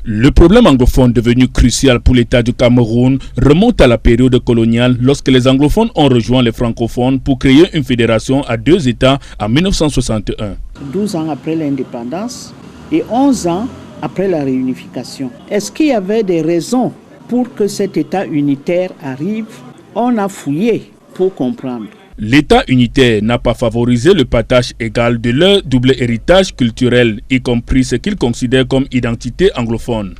Le problème anglophone devenu crucial pour l'État du Cameroun remonte à la période coloniale lorsque les anglophones ont rejoint les francophones pour créer une fédération à deux États en 1961. 12 ans après l'indépendance et 11 ans après la réunification. Est-ce qu'il y avait des raisons pour que cet État unitaire arrive? On a fouillé pour comprendre. L'État unitaire n'a pas favorisé le partage égal de leur double héritage culturel, y compris ce qu'ils considèrent comme identité anglophone.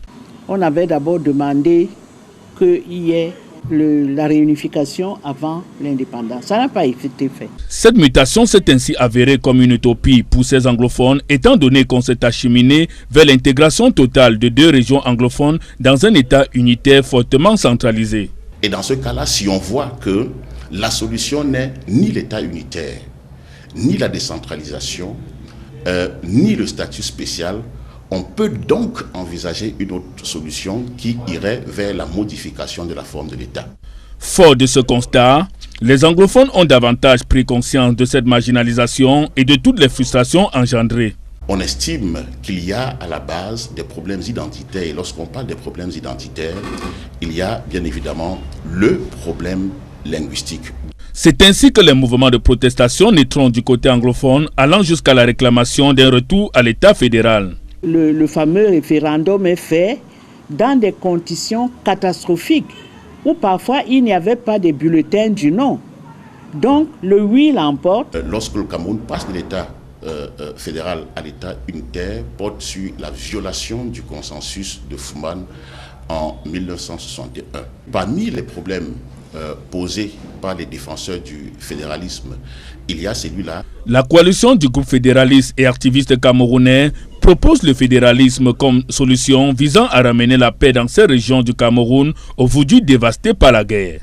On avait d'abord demandé qu'il y ait la réunification avant l'indépendance. Ça n'a pas été fait. Cette mutation s'est ainsi avérée comme une utopie pour ces anglophones, étant donné qu'on s'est acheminé vers l'intégration totale de deux régions anglophones dans un État unitaire fortement centralisé. Et dans ce cas-là, si on voit que la solution n'est ni l'État unitaire, ni la décentralisation, ni le statut spécial, on peut donc envisager une autre solution qui irait vers la modification de la forme de l'État. Fort de ce constat, les anglophones ont davantage pris conscience de cette marginalisation et de toutes les frustrations engendrées. On estime qu'il y a à la base des problèmes identitaires. Et lorsqu'on parle des problèmes identitaires, il y a bien évidemment le problème linguistique. C'est ainsi que les mouvements de protestation naîtront du côté anglophone, allant jusqu'à la réclamation d'un retour à l'État fédéral. Le fameux référendum est fait dans des conditions catastrophiques, où parfois il n'y avait pas de bulletin du non. Donc le oui l'emporte. Lorsque le Cameroun passe de l'État fédéral à l'État unitaire, porte sur la violation du consensus de Fouman en 1961. Parmi les problèmes posés par les défenseurs du fédéralisme, il y a celui-là. La coalition du groupe fédéraliste et activiste camerounais propose le fédéralisme comme solution visant à ramener la paix dans ces régions du Cameroun aujourd'hui dévastées par la guerre.